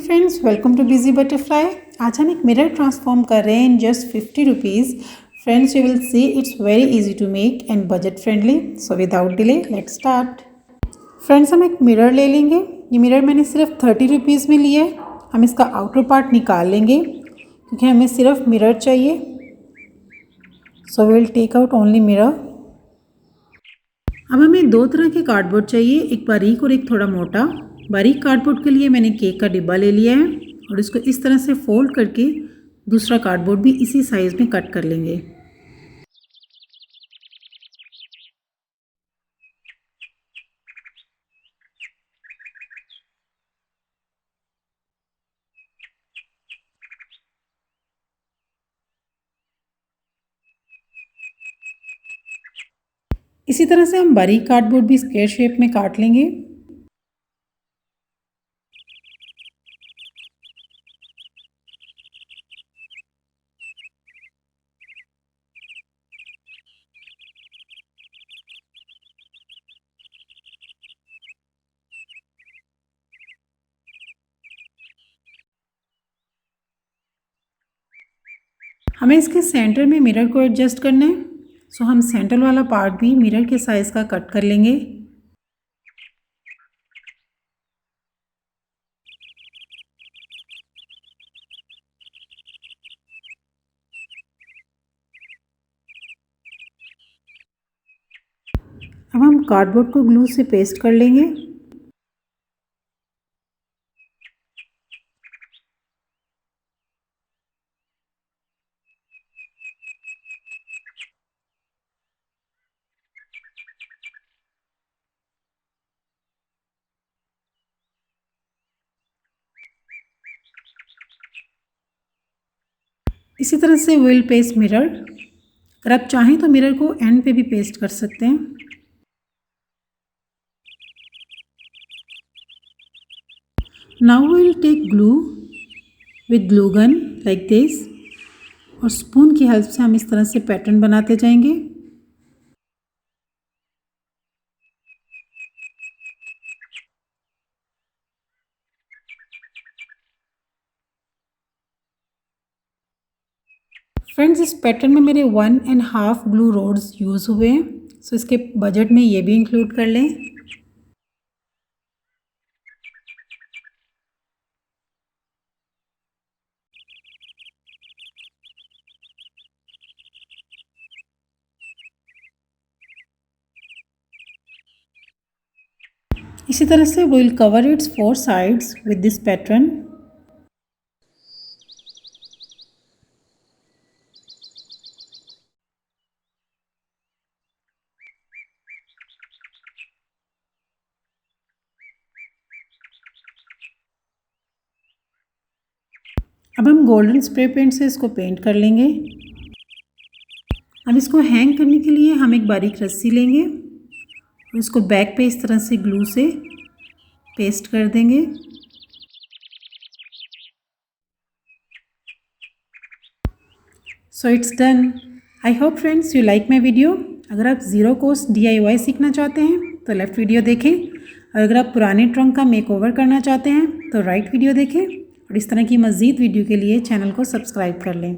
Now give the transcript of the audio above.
Friends, welcome to busy butterfly. आज हम एक मिरर ट्रांसफॉर्म कर रहे हैं in just 50 rupees. Friends, you will see it's very easy to make and budget friendly. So without delay let's start. Friends, हम एक mirror ले लेंगे। ये मिरर मैंने सिर्फ 30 रुपीज़ में लिया है। हम इसका आउटर पार्ट निकाल लेंगे क्योंकि हमें सिर्फ मिरर चाहिए। So we will take out only mirror. अब हमें दो तरह के कार्डबोर्ड चाहिए, एक बारीक और एक थोड़ा मोटा। बारीक कार्डबोर्ड के लिए मैंने केक का डिब्बा ले लिया है और इसको इस तरह से फोल्ड करके दूसरा कार्डबोर्ड भी इसी साइज़ में कट कर लेंगे। इसी तरह से हम बारीक कार्डबोर्ड भी स्क्वायर शेप में काट लेंगे। हमें इसके सेंटर में मिरर को एडजस्ट करना है। सो हम सेंटर वाला पार्ट भी मिरर के साइज़ का कट कर लेंगे। अब हम कार्डबोर्ड को ग्लू से पेस्ट कर लेंगे। इसी तरह से विल पेस्ट मिरर। अगर आप चाहें तो मिरर को एंड पे भी पेस्ट कर सकते हैं। Now will take glue with glue gun like this और स्पून की हेल्प से हम इस तरह से पैटर्न बनाते जाएंगे। फ्रेंड्स, इस पैटर्न में मेरे 1.5 ग्लू रोड्स यूज़ हुए हैं। सो इसके बजट में ये भी इंक्लूड कर लें। इसी तरह से we will cover its 4 sides with this pattern. अब हम गोल्डन स्प्रे पेंट से इसको पेंट कर लेंगे। अब इसको हैंग करने के लिए हम एक बारीक रस्सी लेंगे और इसको बैक पे इस तरह से ग्लू से पेस्ट कर देंगे। So it's done. I hope friends you like my video. अगर आप ज़ीरो कॉस्ट DIY सीखना चाहते हैं तो लेफ़्ट वीडियो देखें, और अगर आप पुराने ट्रंक का मेकओवर करना चाहते हैं तो राइट वीडियो देखें, और इस तरह की मज़ीद वीडियो के लिए चैनल को सब्सक्राइब कर लें।